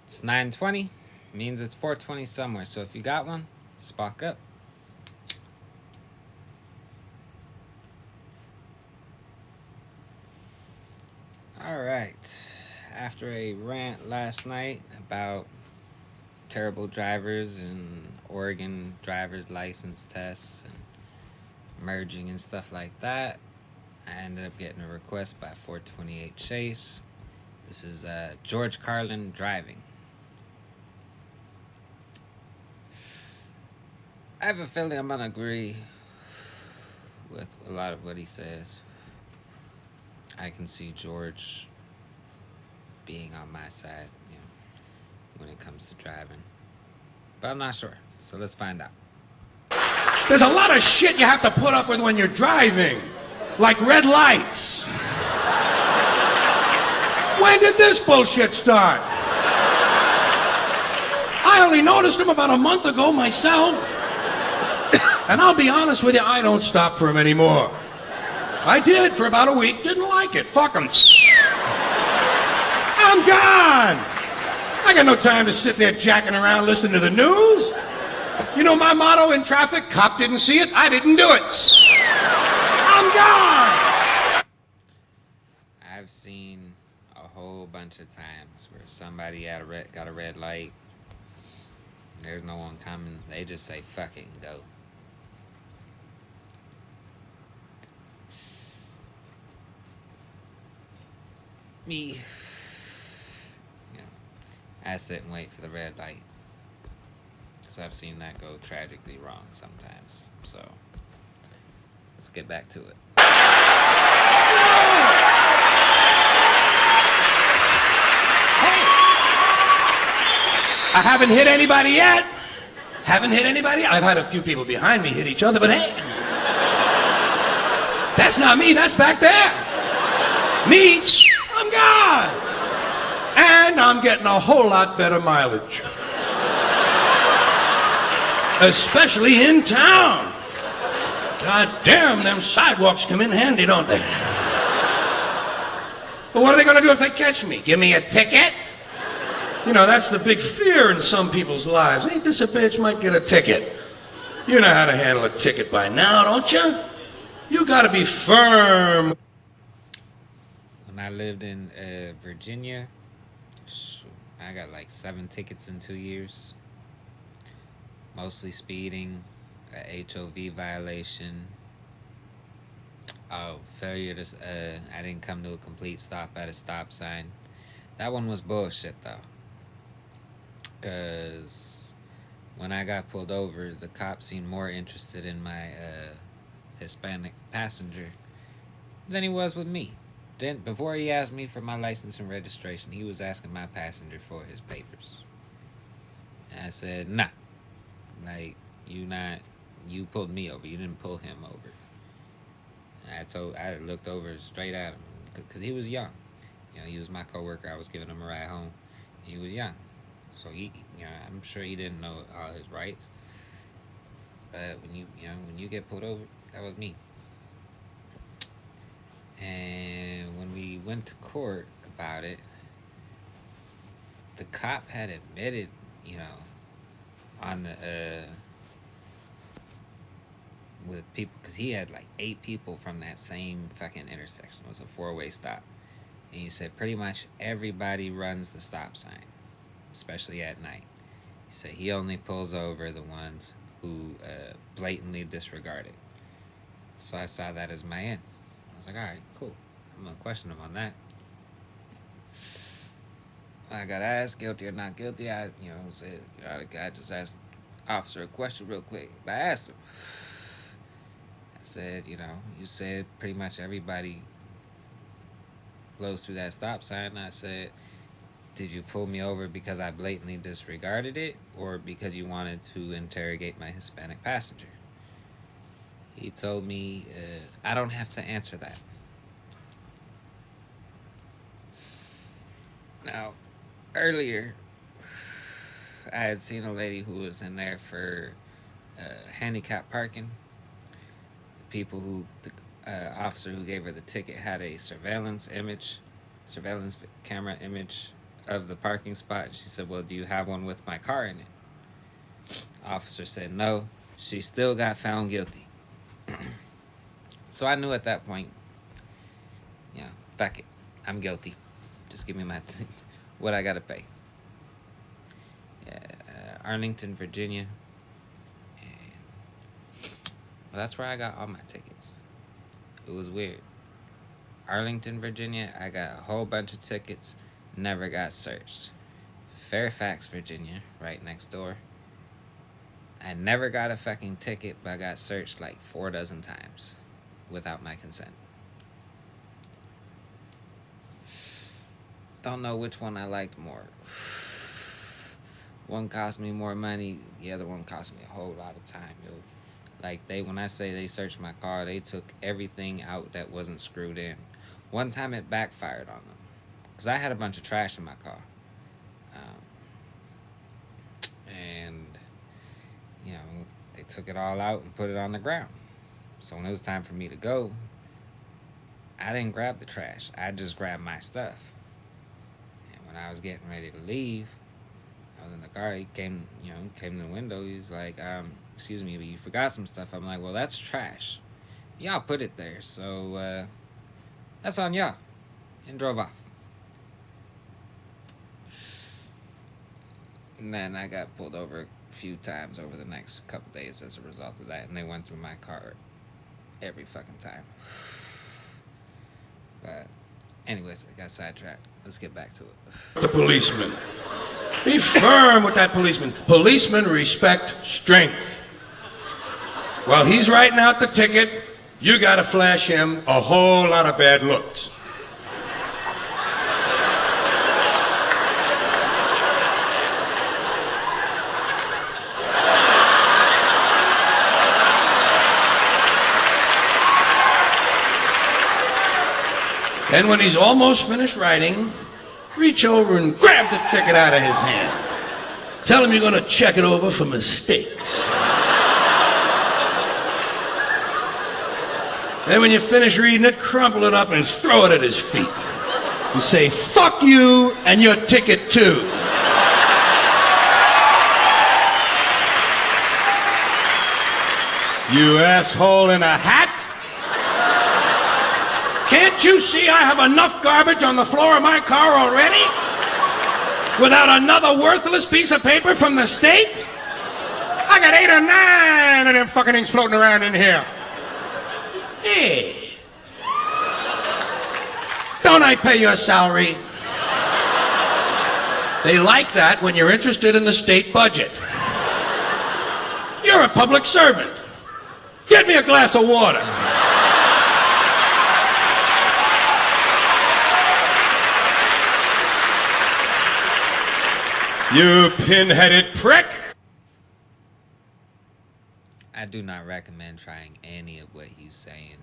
It's 9:20. Means it's 4:20 somewhere. So if you got one, spark up. All right. After a rant last night about terrible drivers and Oregon driver's license tests and merging and stuff like that, I ended up getting a request by 428 Chase. This is George Carlin driving. I have a feeling I'm gonna agree with a lot of what he says. I can see George being on my side, when it comes to driving. But I'm not sure. So let's find out. There's a lot of shit you have to put up with when you're driving, like red lights. When did this bullshit start? I only noticed him about a month ago myself. And I'll be honest with you, I don't stop for him anymore. I did for about a week, didn't like it. Fuck him. I'm gone. I got no time to sit there jacking around listening to the news. You know my motto in traffic? Cop didn't see it, I didn't do it. I'm gone. I've seen a whole bunch of times where somebody got a red light. There's no one coming. They just say fucking go. Me. I sit and wait for the red light. Because I've seen that go tragically wrong sometimes. So, let's get back to it. I haven't hit anybody yet. Haven't hit anybody. I've had a few people behind me hit each other, but hey. That's not me, that's back there. Me, I'm gone. And I'm getting a whole lot better mileage. Especially in town. God damn, them sidewalks come in handy, don't they? But what are they gonna do if they catch me? Give me a ticket? You know, that's the big fear in some people's lives. Ain't this a bitch might get a ticket? You know how to handle a ticket by now, don't you? You gotta be firm. When I lived in Virginia, I got like 7 tickets in 2 years. Mostly speeding, a HOV violation. Oh, failure to, I didn't come to a complete stop at a stop sign. That one was bullshit though. Because when I got pulled over, the cop seemed more interested in my Hispanic passenger than he was with me. Then, before he asked me for my license and registration, he was asking my passenger for his papers. And I said, nah. Like, you pulled me over. You didn't pull him over. And I looked over straight at him because he was young. He was my coworker. I was giving him a ride home. He was young. So I'm sure he didn't know all his rights. But when you get pulled over, that was me. And when we went to court about it, the cop had admitted, on the with people, because he had like 8 people from that same fucking intersection. It was a 4-way stop, and he said pretty much everybody runs the stop sign, especially at night. He said he only pulls over the ones who blatantly disregard it. So I saw that as my end. I was like, all right, cool. I'm gonna question him on that. I got asked, guilty or not guilty. I said, the guy just asked officer a question real quick. I asked him. I said, you said pretty much everybody blows through that stop sign. I said, did you pull me over because I blatantly disregarded it, or because you wanted to interrogate my Hispanic passenger? He told me, I don't have to answer that. Now, earlier, I had seen a lady who was in there for handicap parking. The officer who gave her the ticket had a surveillance camera image of the parking spot, and she said, "Well, do you have one with my car in it?" Officer said no. She still got found guilty. So I knew at that point, yeah, fuck it, I'm guilty. Just give me my what I gotta pay. Yeah, Arlington, Virginia, and well, that's where I got all my tickets. It was weird. Arlington, Virginia, I got a whole bunch of tickets, never got searched. Fairfax, Virginia, right next door, I never got a fucking ticket, but I got searched like 4 dozen times without my consent. Don't know which one I liked more. One cost me more money, the other one cost me a whole lot of time, yo. Like, when I say they searched my car, they took everything out that wasn't screwed in. One time it backfired on them, because I had a bunch of trash in my car. And, you know, they took it all out and put it on the ground. So when it was time for me to go, I didn't grab the trash. I just grabbed my stuff. And when I was getting ready to leave, I was in the car. He came to the window. He's like, excuse me, but you forgot some stuff. I'm like, well, that's trash. Y'all put it there, so that's on y'all. And drove off. And then I got pulled over a few times over the next couple days as a result of that. And they went through my car every fucking time. But anyways, I got sidetracked. Let's get back to it. The policeman. Be firm with that policeman. Policemen respect strength. While he's writing out the ticket, you gotta flash him a whole lot of bad looks. And when he's almost finished writing, reach over and grab the ticket out of his hand. Tell him you're going to check it over for mistakes. Then when you finish reading it, crumple it up and throw it at his feet. And say, fuck you and your ticket too. You asshole in a hat. Can't you see I have enough garbage on the floor of my car already? Without another worthless piece of paper from the state? I got 8 or 9 of them fucking things floating around in here. Hey. Don't I pay your salary? They like that when you're interested in the state budget. You're a public servant. Get me a glass of water. You pin-headed prick! I do not recommend trying any of what he's saying,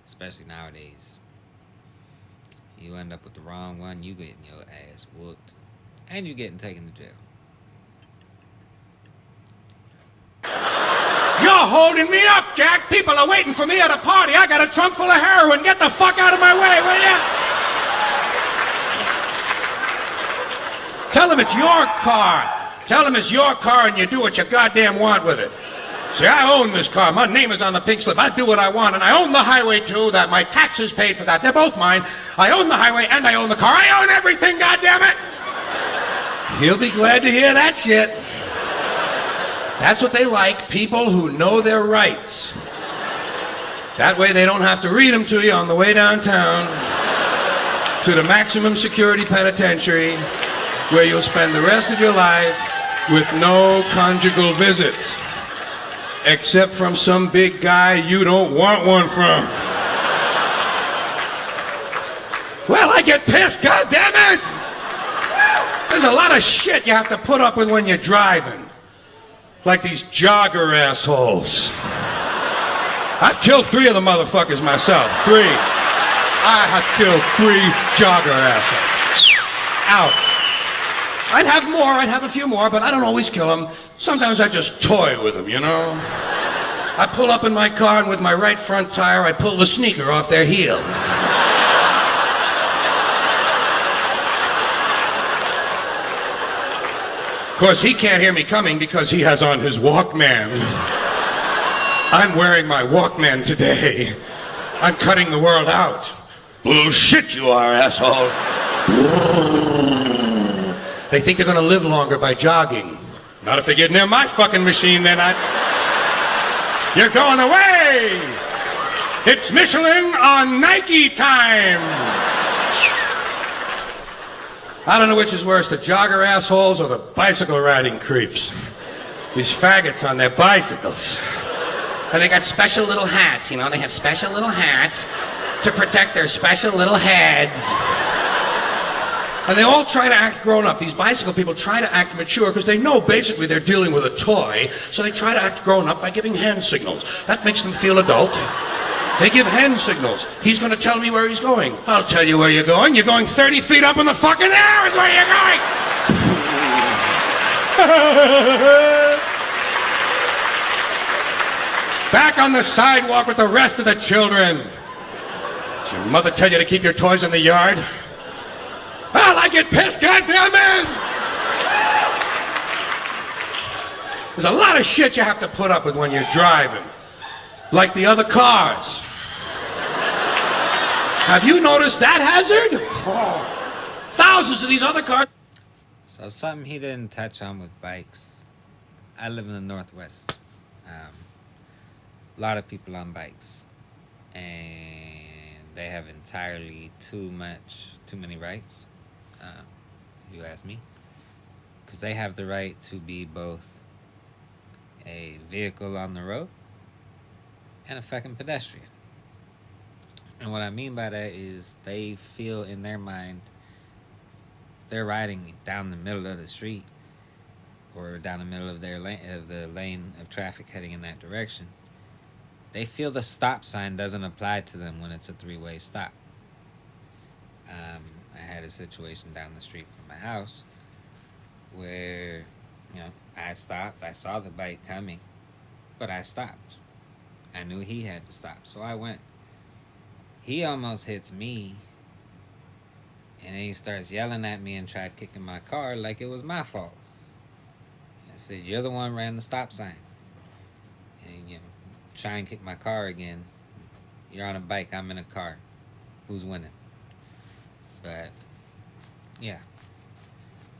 especially nowadays. You end up with the wrong one, you getting your ass whooped, and you getting taken to jail. You're holding me up, Jack. People are waiting for me at a party. I got a trunk full of heroin. Get the fuck out of my way, will ya? Tell him it's your car. Tell him it's your car and you do what you goddamn want with it. See, I own this car. My name is on the pink slip. I do what I want, and I own the highway too. That my taxes paid for that. They're both mine. I own the highway and I own the car. I own everything, goddammit! He'll be glad to hear that shit. That's what they like, people who know their rights. That way they don't have to read them to you on the way downtown to the maximum security penitentiary, where you'll spend the rest of your life with no conjugal visits, except from some big guy you don't want one from. Well, I get pissed, goddammit! There's a lot of shit you have to put up with when you're driving. Like these jogger assholes. I've killed 3 of the motherfuckers myself. 3. I have killed 3 jogger assholes. Out. I'd have more, I'd have a few more, but I don't always kill them. Sometimes I just toy with them, you know? I pull up in my car and with my right front tire, I pull the sneaker off their heel. Of course, he can't hear me coming because he has on his Walkman. I'm wearing my Walkman today. I'm cutting the world out. Bullshit you are, asshole. They think they're gonna live longer by jogging. Not if they get near my fucking machine, then You're going away! It's Michelin on Nike time! I don't know which is worse, the jogger assholes or the bicycle riding creeps. These faggots on their bicycles. And they got special little hats, you know, they have special little hats to protect their special little heads. And they all try to act grown up. These bicycle people try to act mature because they know basically they're dealing with a toy, so they try to act grown up by giving hand signals. That makes them feel adult. They give hand signals. He's going to tell me where he's going. I'll tell you where you're going. You're going 30 feet up in the fucking air is where you're going! Back on the sidewalk with the rest of the children. Did your mother tell you to keep your toys in the yard? Well, I get pissed, goddammit! There's a lot of shit you have to put up with when you're driving. Like the other cars. Have you noticed that hazard? Oh, thousands of these other cars. So something he didn't touch on with bikes. I live in the Northwest. A lot of people on bikes. And they have entirely too many rights. If you ask me. Because they have the right to be both a vehicle on the road and a fucking pedestrian. And what I mean by that is they feel in their mind they're riding down the middle of the street or down the middle of their lane of traffic heading in that direction. They feel the stop sign doesn't apply to them when it's a three-way stop. I had a situation down the street from my house where, I stopped. I saw the bike coming, but I stopped. I knew he had to stop, so I went. He almost hits me, and then he starts yelling at me and tried kicking my car like it was my fault. I said, "You're the one who ran the stop sign." And, try and kick my car again. You're on a bike, I'm in a car. Who's winning? But, yeah.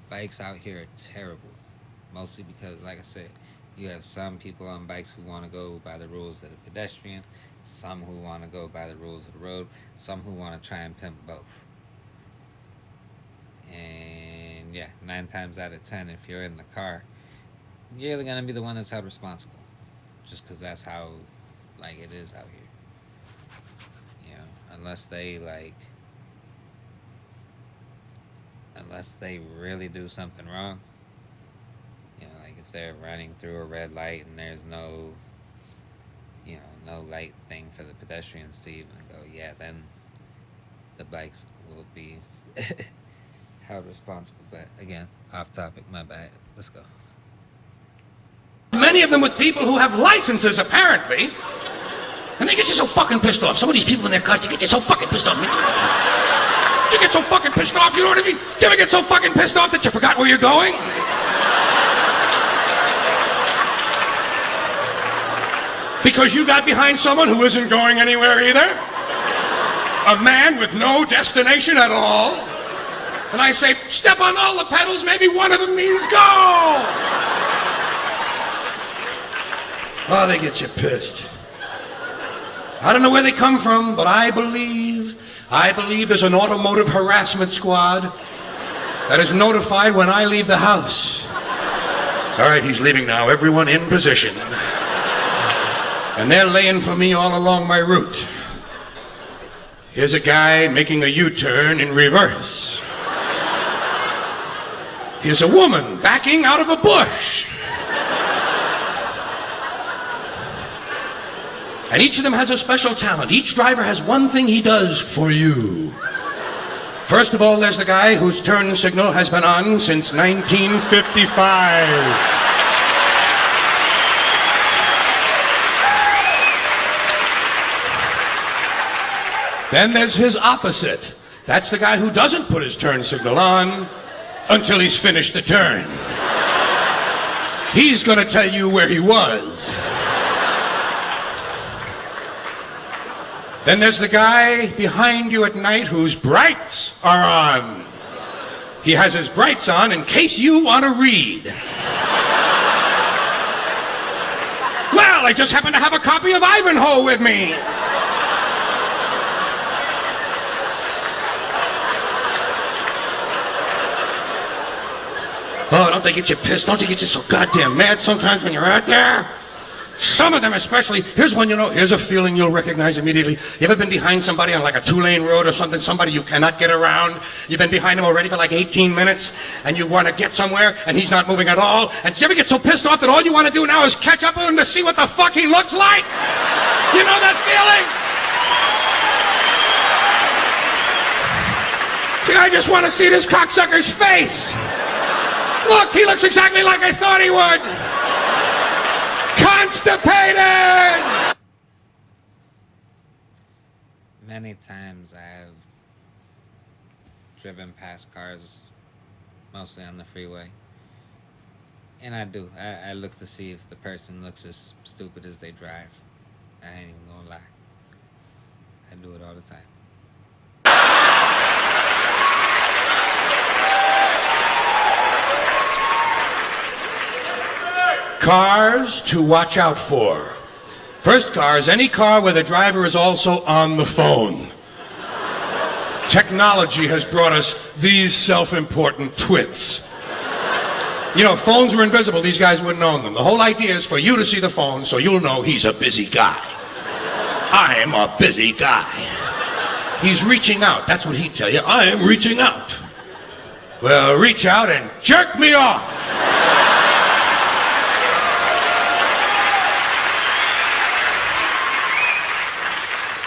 Bikes out here are terrible. Mostly because, like I said, you have some people on bikes who want to go by the rules of the pedestrian, some who want to go by the rules of the road, some who want to try and pimp both. And, 9 times out of 10, if you're in the car, you're going to be the one that's held responsible. Just because that's how, it is out here. Unless they really do something wrong. If they're running through a red light and there's no light thing for the pedestrians to even go, then the bikes will be held responsible. But again, off topic, my bad. Let's go. Many of them with people who have licenses, apparently. And they get you so fucking pissed off. Some of these people in their cars, they get you so fucking pissed off. You get so fucking pissed off, you know what I mean? You ever get so fucking pissed off that you forgot where you're going? Because you got behind someone who isn't going anywhere either? A man with no destination at all? And I say, step on all the pedals, maybe one of them means go! Oh, they get you pissed. I don't know where they come from, but I believe there's an automotive harassment squad that is notified when I leave the house. All right, he's leaving now. Everyone in position. And they're laying for me all along my route. Here's a guy making a U-turn in reverse. Here's a woman backing out of a bush. And each of them has a special talent. Each driver has one thing he does for you. First of all, there's the guy whose turn signal has been on since 1955. Then there's his opposite. That's the guy who doesn't put his turn signal on until he's finished the turn. He's gonna tell you where he was. Then there's the guy behind you at night whose brights are on. He has his brights on in case you want to read. Well, I just happen to have a copy of Ivanhoe with me. Oh, don't they get you pissed? Don't you get you so goddamn mad sometimes when you're out there? Some of them especially. Here's one, here's a feeling you'll recognize immediately. You ever been behind somebody on like a 2-lane road or something, somebody you cannot get around? You've been behind him already for like 18 minutes, and you want to get somewhere, and he's not moving at all? And you ever get so pissed off that all you want to do now is catch up with him to see what the fuck he looks like? You know that feeling? I just want to see this cocksucker's face. Look, he looks exactly like I thought he would. Constipated! Many times I have driven past cars, mostly on the freeway, and I look to see if the person looks as stupid as they drive. I ain't even gonna lie. I do it all the time. Cars to watch out for. First car is any car where the driver is also on the phone. Technology has brought us these self-important twits. You know, phones were invisible. These guys wouldn't own them. The whole idea is for you to see the phone so you'll know he's a busy guy. I'm a busy guy. He's reaching out. That's what he'd tell you. I am reaching out. Well, reach out and jerk me off.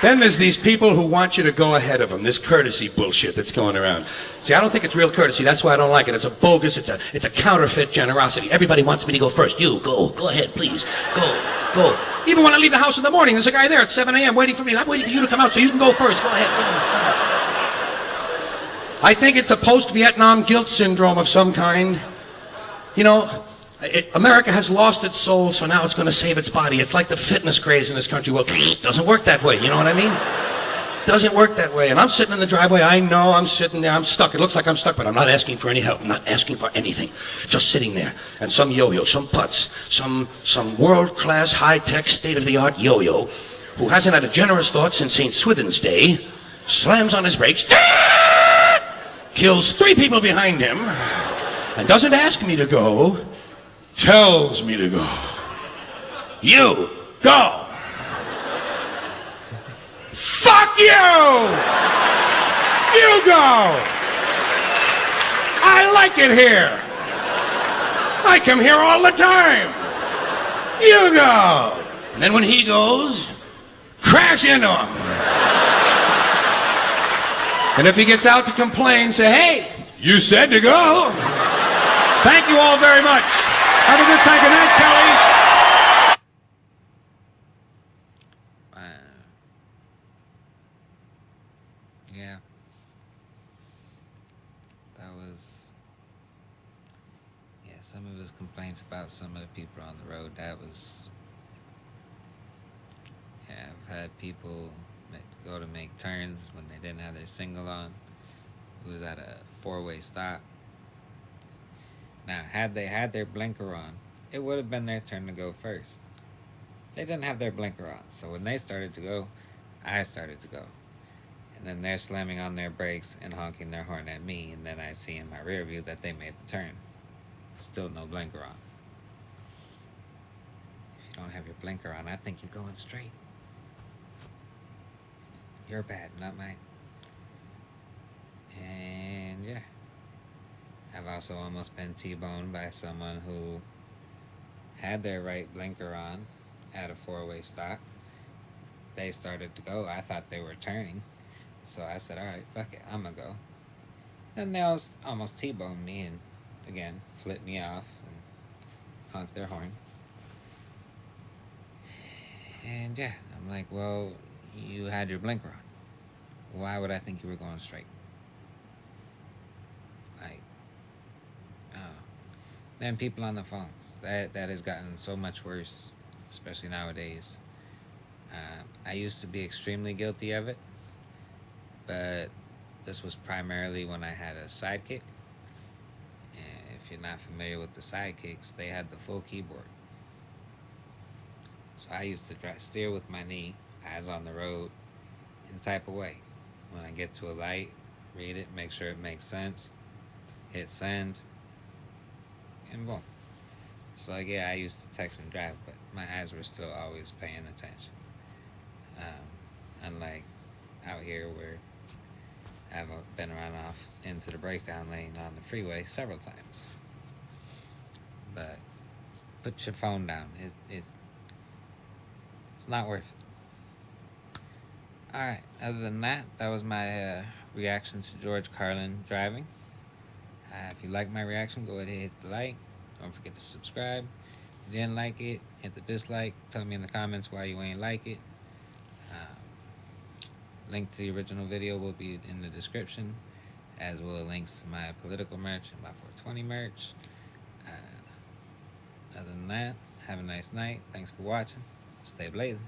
Then there's these people who want you to go ahead of them. This courtesy bullshit that's going around. See, I don't think it's real courtesy. That's why I don't like it. It's a bogus, it's a counterfeit generosity. Everybody wants me to go first. You, go ahead, please. Go. Even when I leave the house in the morning, there's a guy there at 7 a.m. waiting for me. I'm waiting for you to come out so you can go first. Go ahead, go. I think it's a post-Vietnam guilt syndrome of some kind. You know, America has lost its soul, so now it's going to save its body. It's like the fitness craze in this country. Well, it doesn't work that way, you know what I mean? Doesn't work that way. And I'm sitting in the driveway. I know I'm sitting there. I'm stuck. It looks like I'm stuck, but I'm not asking for any help. I'm not asking for anything. Just sitting there. And some yo-yo, some putz, some world-class, high-tech, state-of-the-art yo-yo who hasn't had a generous thought since St. Swithin's Day slams on his brakes, kills 3 people behind him, and doesn't ask me to go. Tells me to go. You, go. Fuck you! You go! I like it here. I come here all the time. You go. And then when he goes, crash into him. And if he gets out to complain, say, hey, you said to go. Thank you all very much. Have a good time. Good night, Kelly. Yeah. That was... Yeah, some of his complaints about some of the people on the road, that was... Yeah, I've had people go to make turns when they didn't have their signal on. It was at a 4-way stop. Now, had they had their blinker on, it would have been their turn to go first. They didn't have their blinker on, so when they started to go, I started to go. And then they're slamming on their brakes and honking their horn at me, and then I see in my rear view that they made the turn. Still no blinker on. If you don't have your blinker on, I think you're going straight. You're bad, not mine. And yeah. I've also almost been T-boned by someone who had their right blinker on at a 4-way stop. They started to go. I thought they were turning. So I said, all right, fuck it, I'm gonna go. Then they almost T-boned me and, again, flipped me off and honked their horn. And yeah, I'm like, well, you had your blinker on. Why would I think you were going straight? Like, oh. Then people on the phones. That has gotten so much worse, especially nowadays. I used to be extremely guilty of it, but this was primarily when I had a sidekick. And if you're not familiar with the sidekicks, they had the full keyboard. So I used to steer with my knee, eyes on the road, and type away. When I get to a light, read it, make sure it makes sense, hit send, and boom. So like, yeah, I used to text and drive, but my eyes were still always paying attention. Unlike out here where I've been run off into the breakdown lane on the freeway several times. But put your phone down. It's not worth it. All right. Other than that, that was my reaction to George Carlin driving. If you like my reaction, go ahead and hit the like. Don't forget to subscribe. If you didn't like it, hit the dislike. Tell me in the comments why you ain't like it. Link to the original video will be in the description, as well as links to my political merch and my 420 merch. Other than that, have a nice night. Thanks for watching. Stay blazing.